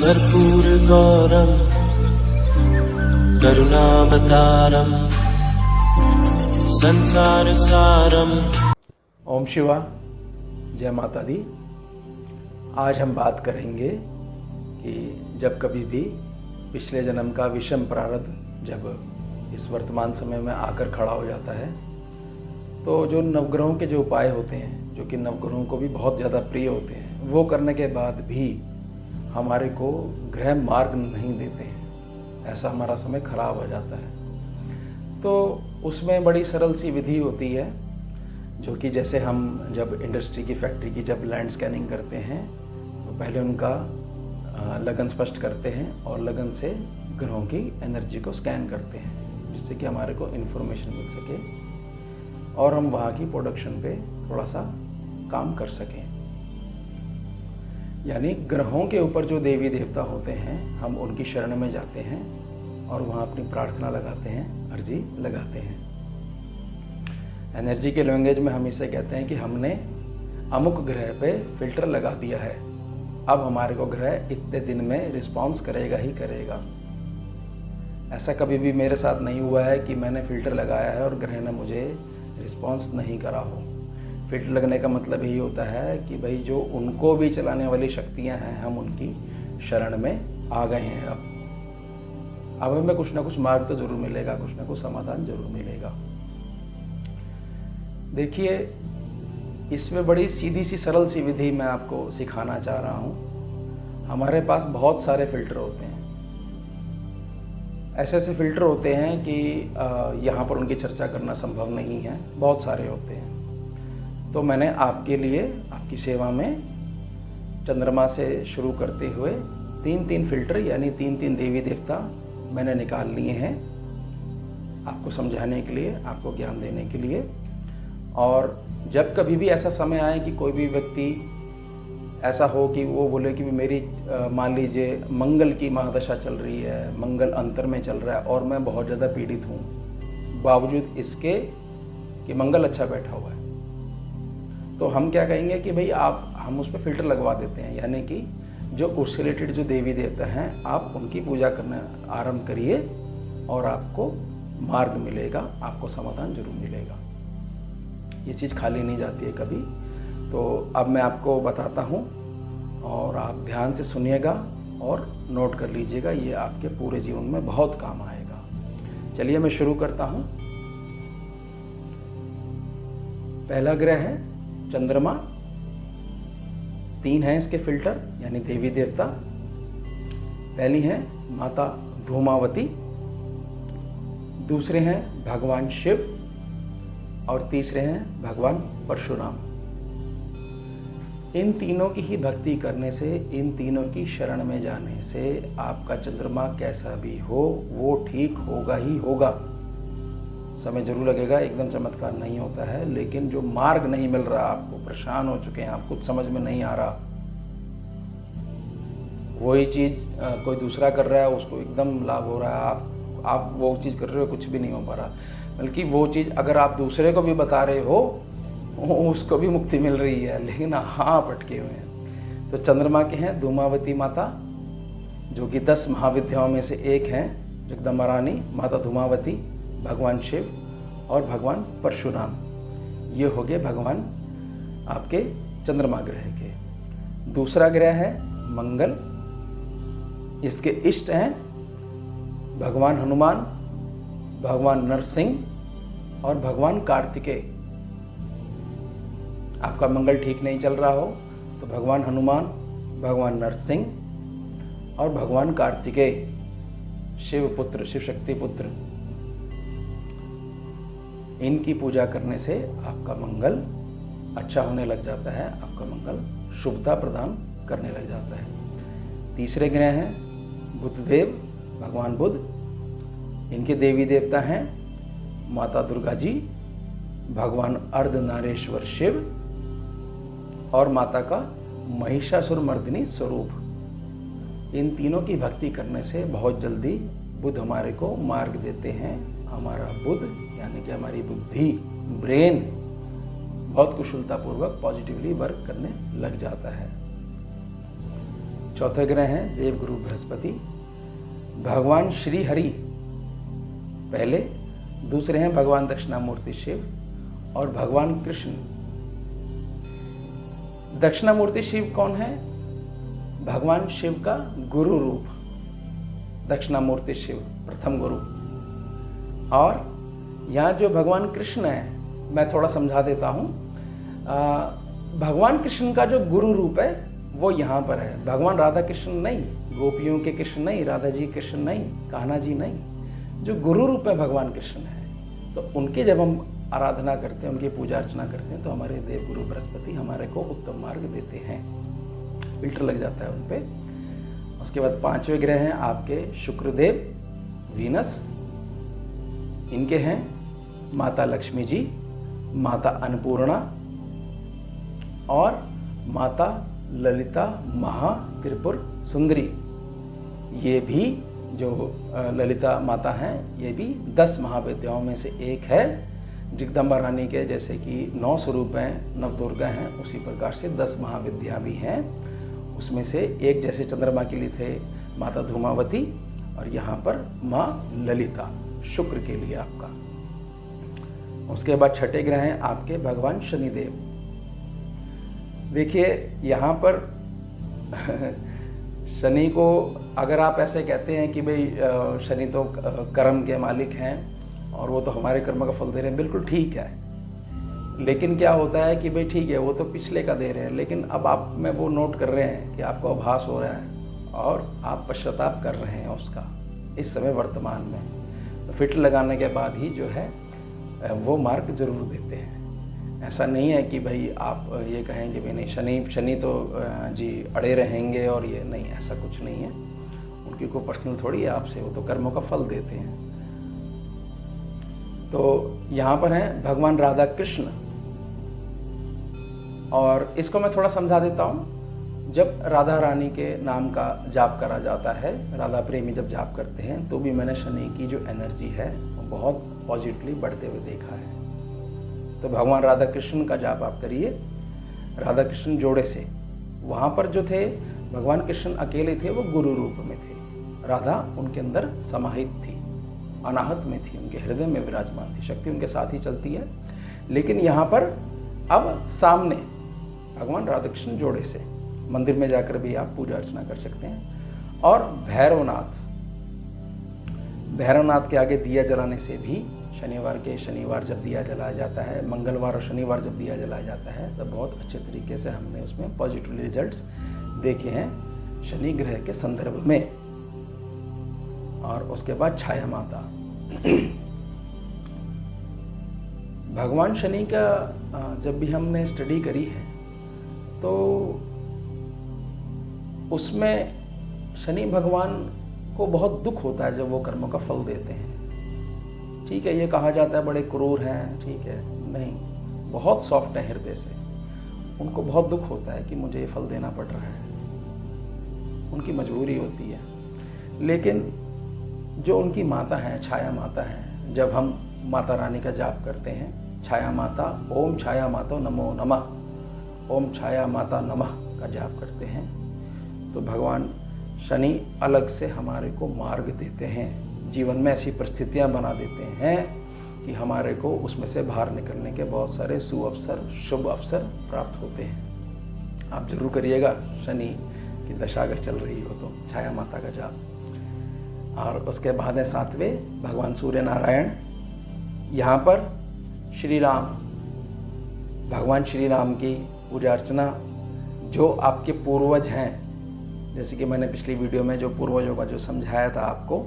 कर्पूरगौरं करुणावतारं संसारसारं। ओम शिवा, जय माता दी। आज हम बात करेंगे कि जब कभी भी पिछले जन्म का विषम प्रारब्ध जब इस वर्तमान समय में आकर खड़ा हो जाता है, तो जो नवग्रहों के जो उपाय होते हैं, जो कि नवग्रहों को भी बहुत ज़्यादा प्रिय होते हैं, वो करने के बाद भी हमारे को ग्रह मार्ग नहीं देते हैं, ऐसा हमारा समय खराब हो जाता है। तो उसमें बड़ी सरल सी विधि होती है, जो कि जैसे हम जब इंडस्ट्री की फैक्ट्री की जब लैंड स्कैनिंग करते हैं तो पहले उनका लगन स्पष्ट करते हैं और लगन से ग्रहों की एनर्जी को स्कैन करते हैं, जिससे कि हमारे को इन्फॉर्मेशन मिल सके और हम वहाँ की प्रोडक्शन पे थोड़ा सा काम कर सकें। यानी ग्रहों के ऊपर जो देवी देवता होते हैं, हम उनकी शरण में जाते हैं और वहाँ अपनी प्रार्थना लगाते हैं, अर्जी लगाते हैं। एनर्जी के लैंग्वेज में हम इसे कहते हैं कि हमने अमुक ग्रह पे फिल्टर लगा दिया है, अब हमारे को ग्रह इतने दिन में रिस्पॉन्स करेगा ही करेगा। ऐसा कभी भी मेरे साथ नहीं हुआ है कि मैंने फ़िल्टर लगाया है और ग्रह ने मुझे रिस्पॉन्स नहीं करा हो। फिल्टर लगने का मतलब यही होता है कि भाई जो उनको भी चलाने वाली शक्तियां हैं, हम उनकी शरण में आ गए हैं। अब हमें कुछ ना कुछ मार्ग तो जरूर मिलेगा, कुछ ना कुछ समाधान जरूर मिलेगा। देखिए, इसमें बड़ी सीधी सी सरल सी विधि मैं आपको सिखाना चाह रहा हूँ। हमारे पास बहुत सारे फिल्टर होते हैं, ऐसे ऐसे फिल्टर होते हैं कि यहाँ पर उनकी चर्चा करना संभव नहीं है, बहुत सारे होते हैं। तो मैंने आपके लिए, आपकी सेवा में चंद्रमा से शुरू करते हुए 3-3 फिल्टर यानी 3-3 देवी देवता मैंने निकाल लिए हैं, आपको समझाने के लिए, आपको ज्ञान देने के लिए। और जब कभी भी ऐसा समय आए कि कोई भी व्यक्ति ऐसा हो कि वो बोले कि मेरी मान लीजिए मंगल की महादशा चल रही है, मंगल अंतर में चल रहा है और मैं बहुत ज़्यादा पीड़ित हूँ, बावजूद इसके कि मंगल अच्छा बैठा हुआ है, तो हम क्या कहेंगे कि भाई हम उस पर फिल्टर लगवा देते हैं। यानी कि जो उससे रिलेटेड जो देवी देवता हैं, आप उनकी पूजा करना आरंभ करिए और आपको मार्ग मिलेगा, आपको समाधान जरूर मिलेगा। ये चीज़ खाली नहीं जाती है कभी। तो अब मैं आपको बताता हूँ और आप ध्यान से सुनिएगा और नोट कर लीजिएगा, ये आपके पूरे जीवन में बहुत काम आएगा। चलिए मैं शुरू करता हूँ। पहला ग्रह है चंद्रमा। 3 हैं इसके फिल्टर यानी देवी देवता। पहली है माता धूमावती, दूसरे हैं भगवान शिव और तीसरे हैं भगवान परशुराम। इन तीनों की ही भक्ति करने से, इन तीनों की शरण में जाने से आपका चंद्रमा कैसा भी हो वो ठीक होगा ही होगा। समय जरूर लगेगा, एकदम चमत्कार नहीं होता है, लेकिन जो मार्ग नहीं मिल रहा, आपको परेशान हो चुके हैं, आप कुछ समझ में नहीं आ रहा, वही चीज़ कोई दूसरा कर रहा है, उसको एकदम लाभ हो रहा है, आप वो चीज़ कर रहे हो, कुछ भी नहीं हो पा रहा। बल्कि वो चीज़ अगर आप दूसरे को भी बता रहे हो, उसको भी मुक्ति मिल रही है, लेकिन हाँ पटके हुए हैं। तो चंद्रमा के हैं धूमावती माता, जो कि 10 महाविद्याओं में से एक हैं, जगदम्बा रानी, माता धूमावती, भगवान शिव और भगवान परशुराम। ये हो गए भगवान आपके चंद्रमा ग्रह के। दूसरा ग्रह है मंगल। इसके इष्ट हैं भगवान हनुमान, भगवान नरसिंह और भगवान कार्तिकेय। आपका मंगल ठीक नहीं चल रहा हो तो भगवान हनुमान, भगवान नरसिंह और भगवान कार्तिकेय, शिव पुत्र, शिव शक्ति पुत्र, इनकी पूजा करने से आपका मंगल अच्छा होने लग जाता है, आपका मंगल शुभता प्रदान करने लग जाता है। तीसरे ग्रह हैं बुधदेव, भगवान बुध। इनके देवी देवता हैं माता दुर्गा जी, भगवान अर्धनारेश्वर शिव और माता का महिषासुर मर्दिनी स्वरूप। इन तीनों की भक्ति करने से बहुत जल्दी बुध हमारे को मार्ग देते हैं। हमारा बुध यानी कि हमारी बुद्धि, ब्रेन बहुत कुशलतापूर्वक पॉजिटिवली वर्क करने लग जाता है। चौथे ग्रह हैं देवगुरु बृहस्पति। भगवान श्री हरि पहले, दूसरे हैं भगवान दक्षिणामूर्ति शिव और भगवान कृष्ण। दक्षिणामूर्ति शिव कौन है? भगवान शिव का गुरु रूप, दक्षिणामूर्ति शिव प्रथम गुरु। और यहाँ जो भगवान कृष्ण है, मैं थोड़ा समझा देता हूँ। भगवान कृष्ण का जो गुरु रूप है वो यहाँ पर है। भगवान राधा कृष्ण नहीं, गोपियों के कृष्ण नहीं, राधा जी कृष्ण नहीं, कान्हा जी नहीं। जो गुरु रूप में भगवान कृष्ण है, तो उनके जब हम आराधना करते हैं, उनकी पूजा अर्चना करते हैं, तो हमारे देवगुरु बृहस्पति हमारे को उत्तम मार्ग देते हैं, फिल्टर लग जाता है उन पे। उसके बाद 5वें ग्रह हैं आपके शुक्रदेव वीनस। इनके हैं माता लक्ष्मी जी, माता अन्नपूर्णा और माता ललिता महा त्रिपुर सुंदरी। ये भी जो ललिता माता हैं, ये भी 10 महाविद्याओं में से एक है। जगदम्बा रानी के जैसे कि 9 स्वरूप हैं, नवदुर्गा हैं, उसी प्रकार से 10 महाविद्या भी हैं। उसमें से एक जैसे चंद्रमा के लिए थे माता धूमावती, और यहाँ पर माँ ललिता शुक्र के लिए आपका। उसके बाद 6ठे ग्रह हैं आपके भगवान शनिदेव। देखिए यहाँ पर शनि को अगर आप ऐसे कहते हैं कि भाई शनि तो कर्म के मालिक हैं और वो तो हमारे कर्म का फल दे रहे हैं, बिल्कुल ठीक है। लेकिन क्या होता है कि भाई ठीक है, वो तो पिछले का दे रहे हैं, लेकिन अब आप में वो नोट कर रहे हैं कि आपको आभास हो रहा है और आप पश्चाताप कर रहे हैं उसका इस समय वर्तमान में। तो फिट लगाने के बाद ही जो है वो मार्ग जरूर देते हैं। ऐसा नहीं है कि भाई आप ये कहें कि भाई नहीं शनि तो जी अड़े रहेंगे और ये नहीं, ऐसा कुछ नहीं है। उनकी कोई पर्सनल थोड़ी है आपसे, वो तो कर्मों का फल देते हैं। तो यहाँ पर हैं भगवान राधा कृष्ण, और इसको मैं थोड़ा समझा देता हूँ। जब राधा रानी के नाम का जाप करा जाता है, राधा प्रेमी जब जाप करते हैं, तो भी मैंने शनि की जो एनर्जी है वो बहुत पॉजिटिवली बढ़ते हुए देखा है। तो भगवान राधा कृष्ण का जाप आप करिए, राधा कृष्ण जोड़े से। वहाँ पर जो थे भगवान कृष्ण अकेले थे, वो गुरु रूप में थे। राधा उनके अंदर समाहित थी, अनाहत में थी, उनके हृदय में विराजमान थी, शक्ति उनके साथ ही चलती है। लेकिन यहाँ पर अब सामने भगवान राधा कृष्ण जोड़े से, मंदिर में जाकर भी आप पूजा अर्चना कर सकते हैं। और भैरवनाथ के आगे दिया जलाने से भी शनिवार जब दिया जलाया जाता है, मंगलवार और शनिवार जब दिया जलाया जाता है, तो बहुत अच्छे तरीके से हमने उसमें पॉजिटिव रिजल्ट्स देखे हैं शनि ग्रह के संदर्भ में। और उसके बाद छाया माता। भगवान शनि का जब भी हमने स्टडी करी है, तो उसमें शनि भगवान को बहुत दुख होता है जब वो कर्मों का फल देते हैं। ठीक है, ये कहा जाता है बड़े क्रूर हैं, ठीक है, नहीं, बहुत सॉफ्ट है हृदय से। उनको बहुत दुख होता है कि मुझे ये फल देना पड़ रहा है, उनकी मजबूरी होती है। लेकिन जो उनकी माता हैं, छाया माता हैं, जब हम माता रानी का जाप करते हैं, छाया माता, ओम छाया माता नमो नमः, ओम छाया माता नमः का जाप करते हैं, तो भगवान शनि अलग से हमारे को मार्ग देते हैं। जीवन में ऐसी परिस्थितियां बना देते हैं कि हमारे को उसमें से बाहर निकलने के बहुत सारे शुभ अवसर प्राप्त होते हैं। आप जरूर करिएगा, शनि की दशा अगर चल रही हो तो छाया माता का जाप। और उसके बाद है 7वें भगवान सूर्य नारायण। यहाँ पर श्री राम, भगवान श्री राम की पूजा अर्चना, जो आपके पूर्वज हैं, जैसे कि मैंने पिछली वीडियो में जो पूर्वजों का जो समझाया था आपको,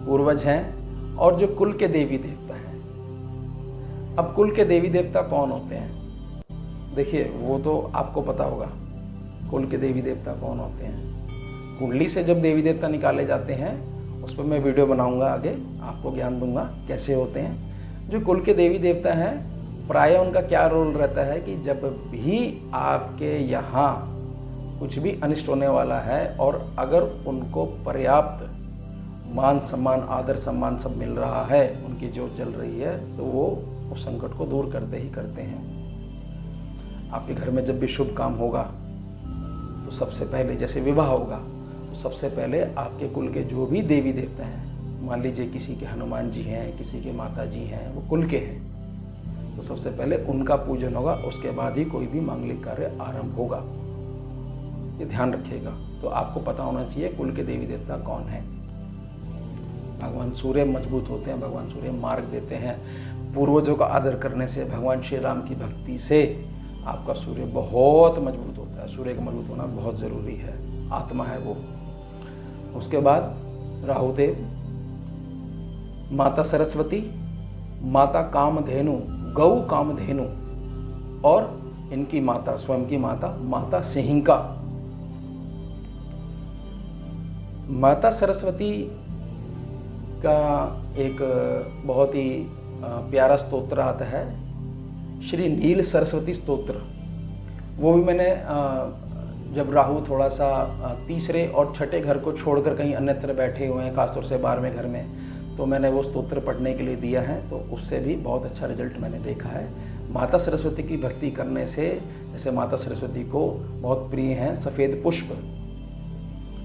पूर्वज हैं और जो कुल के देवी देवता हैं। अब कुल के देवी देवता कौन होते हैं? देखिए, वो तो आपको पता होगा कुल के देवी देवता कौन होते हैं। कुंडली से जब देवी देवता निकाले जाते हैं, उस पर मैं वीडियो बनाऊंगा, आगे आपको ज्ञान दूंगा कैसे होते हैं। जो कुल के देवी देवता हैं, प्रायः उनका क्या रोल रहता है कि जब भी आपके यहाँ कुछ भी अनिष्ट होने वाला है और अगर उनको पर्याप्त मान सम्मान, आदर सम्मान सब मिल रहा है, उनकी जोत जल रही है, तो वो उस संकट को दूर करते ही करते हैं। आपके घर में जब भी शुभ काम होगा तो सबसे पहले जैसे विवाह होगा तो सबसे पहले आपके कुल के जो भी देवी देवता हैं, मान लीजिए किसी के हनुमान जी हैं, किसी के माता जी हैं, वो कुल के हैं, तो सबसे पहले उनका पूजन होगा, उसके बाद ही कोई भी मांगलिक कार्य आरंभ होगा। ये ध्यान रखिएगा। तो आपको पता होना चाहिए कुल के देवी देवता कौन है। भगवान सूर्य मजबूत होते हैं, भगवान सूर्य मार्ग देते हैं। पूर्वजों का आदर करने से, भगवान श्री राम की भक्ति से आपका सूर्य बहुत मजबूत होता है। सूर्य का मजबूत होना बहुत ज़रूरी है, आत्मा है वो। उसके बाद राहुदेव, माता सरस्वती, माता कामधेनु, गौ कामधेनु, और इनकी माता, स्वयं की माता, माता सिंहिका। माता सरस्वती का एक बहुत ही प्यारा स्तोत्र आता है, श्री नील सरस्वती स्तोत्र। वो भी मैंने जब राहु थोड़ा सा तीसरे और छठे घर को छोड़कर कहीं अन्यत्र बैठे हुए हैं, खासतौर से 12वें घर में, तो मैंने वो स्तोत्र पढ़ने के लिए दिया है, तो उससे भी बहुत अच्छा रिजल्ट मैंने देखा है। माता सरस्वती की भक्ति करने से, जैसे माता सरस्वती को बहुत प्रिय हैं सफ़ेद पुष्प,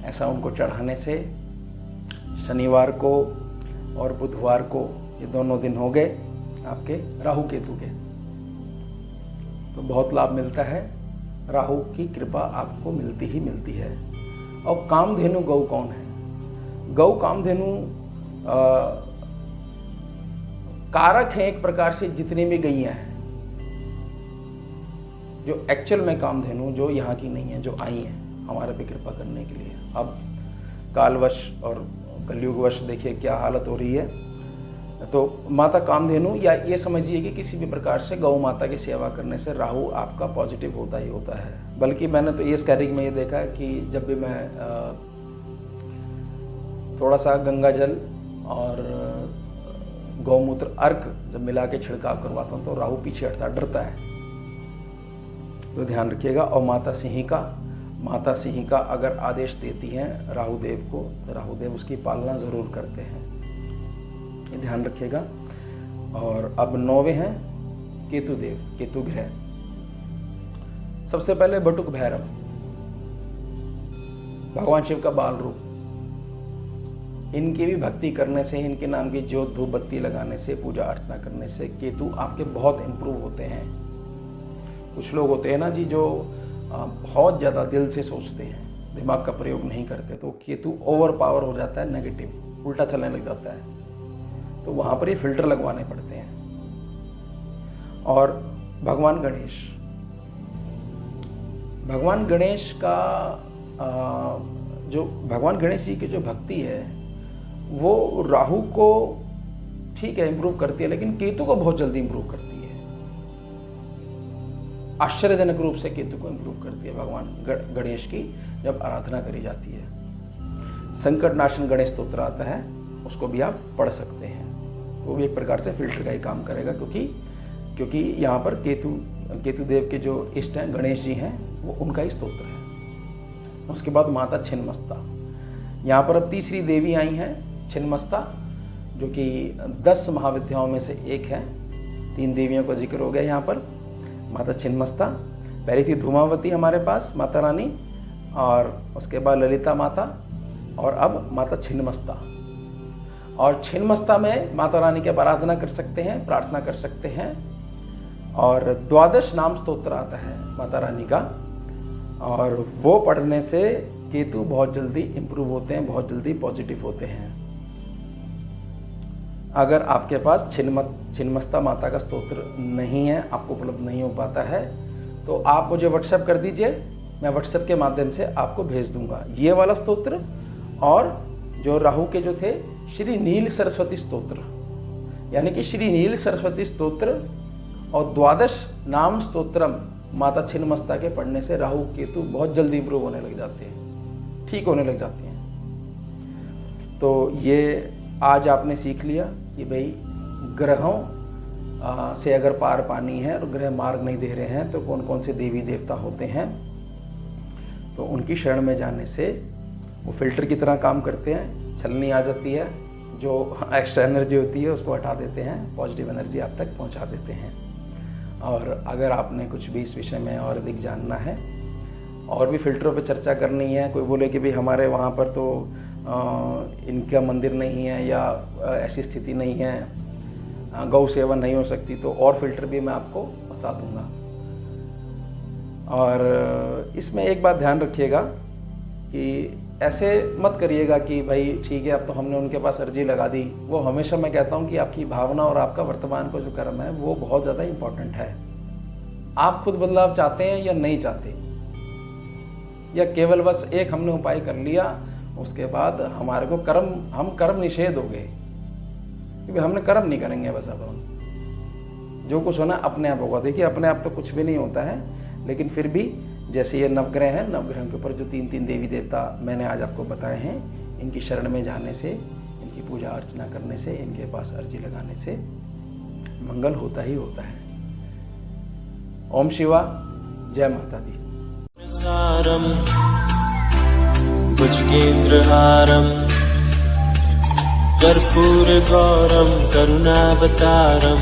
ऐसा उनको चढ़ाने से शनिवार को और बुधवार को, ये दोनों दिन हो गए आपके राहु केतु के, तो बहुत लाभ मिलता है। राहु की कृपा आपको मिलती ही मिलती है। और कामधेनु गौ कौन है? गौ कामधेनु कारक है एक प्रकार से जितनी भी गैयां हैं, जो एक्चुअल में कामधेनु जो यहाँ की नहीं है, जो आई हैं हमारे पे कृपा करने के लिए। अब कालवश और कलयुगवश देखिए क्या हालत हो रही है। तो माता कामधेनु, या ये समझिए कि किसी भी प्रकार से गौ माता की सेवा करने से राहु आपका पॉजिटिव होता ही होता है। बल्कि मैंने तो ये स्कैरिंग में ये देखा है कि जब भी मैं थोड़ा सा गंगा जल और गौमूत्र अर्क जब मिला के छिड़काव करवाता हूँ तो राहु पीछे हटता, डरता है, तो ध्यान रखिएगा। और माता सिंहिका अगर आदेश देती हैं राहुदेव को, तो राहुदेव उसकी पालना ज़रूर करते हैं, ये ध्यान रखिएगा। और अब 9वें हैं केतुदेव, केतु ग्रह। सबसे पहले बटुक भैरव, भगवान शिव का बाल रूप। इनकी भी भक्ति करने से, इनके नाम की ज्योत धूप बत्ती लगाने से, पूजा अर्चना करने से केतु आपके बहुत इम्प्रूव होते हैं। कुछ लोग होते हैं ना जी जो बहुत ज़्यादा दिल से सोचते हैं, दिमाग का प्रयोग नहीं करते, तो केतु ओवर पावर हो जाता है, नेगेटिव उल्टा चलने लग जाता है, तो वहाँ पर ये फिल्टर लगवाने पड़ते हैं। और भगवान गणेश का जो भगवान गणेश जी की जो भक्ति है वो राहु को ठीक है इम्प्रूव करती है, लेकिन केतु को बहुत जल्दी इम्प्रूव करती है। आश्चर्यजनक रूप से केतु को इम्प्रूव करती है भगवान गणेश की जब आराधना करी जाती है। संकट नाशन गणेश स्तोत्र आता है, उसको भी आप पढ़ सकते हैं, तो भी एक प्रकार से फिल्टर का ही काम करेगा, क्योंकि यहाँ पर केतु देव के जो इष्ट हैं गणेश जी हैं, वो उनका ही स्तोत्र है। उसके बाद माता छिन्नमस्ता, यहाँ पर अब तीसरी देवी आई हैं छिन्नमस्ता, जो कि 10 महाविद्याओं में से एक है। 3 देवियों का जिक्र हो गया यहाँ पर। माता छिन्नमस्ता, पहली थी धूमावती हमारे पास माता रानी, और उसके बाद ललिता माता, और अब माता छिन्नमस्ता। और छिन्नमस्ता में माता रानी की आराधना कर सकते हैं, प्रार्थना कर सकते हैं। और 12 नाम स्तोत्र आता है माता रानी का, और वो पढ़ने से केतु बहुत जल्दी इम्प्रूव होते हैं, बहुत जल्दी पॉजिटिव होते हैं। अगर आपके पास छिन्नमस्ता माता का स्तोत्र नहीं है, आपको उपलब्ध नहीं हो पाता है, तो आप मुझे व्हाट्सएप कर दीजिए, मैं व्हाट्सएप के माध्यम से आपको भेज दूंगा ये वाला स्तोत्र। और जो राहु के जो थे श्री नील सरस्वती स्तोत्र, यानी कि श्री नील सरस्वती स्तोत्र और 12 नाम स्तोत्रम माता छिन्नमस्ता के पढ़ने से राहु केतु बहुत जल्दी इम्प्रूव होने लग जाते हैं, ठीक होने लग जाते हैं। तो ये आज आपने सीख लिया कि भाई ग्रहों से अगर पार पानी है और ग्रह मार्ग नहीं दे रहे हैं तो कौन कौन से देवी देवता होते हैं, तो उनकी शरण में जाने से वो फिल्टर की तरह काम करते हैं। छलनी आ जाती है, जो एक्स्ट्रा एनर्जी होती है उसको हटा देते हैं, पॉजिटिव एनर्जी आप तक पहुंचा देते हैं। और अगर आपने कुछ भी इस विषय में और अधिक जानना है और भी फिल्टरों पे चर्चा करनी है, कोई बोले कि भाई हमारे वहाँ पर तो इनका मंदिर नहीं है या ऐसी स्थिति नहीं है, गौ सेवा नहीं हो सकती, तो और फिल्टर भी मैं आपको बता दूंगा। और इसमें एक बात ध्यान रखिएगा कि ऐसे मत करिएगा कि भाई ठीक है अब तो हमने उनके पास अर्जी लगा दी। वो हमेशा मैं कहता हूँ कि आपकी भावना और आपका वर्तमान का जो कर्म है वो बहुत ज़्यादा इम्पोर्टेंट है। आप खुद बदलाव चाहते हैं या नहीं चाहते, या केवल बस एक हमने उपाय कर लिया उसके बाद हमारे को हम कर्म निषेध हो गए, क्योंकि हमने कर्म नहीं करेंगे बस अब हम जो कुछ होना अपने आप होगा। देखिए अपने आप तो कुछ भी नहीं होता है, लेकिन फिर भी जैसे ये नवग्रह हैं, नवग्रहों के ऊपर जो 3 देवी देवता मैंने आज आपको बताए हैं, इनकी शरण में जाने से, इनकी पूजा अर्चना करने से, इनके पास अर्जी लगाने से मंगल होता ही होता है। ओम शिवा, जय माता दी। सारम भुजगेन्द्रहारम कर्पूर गौरम करुणावतारम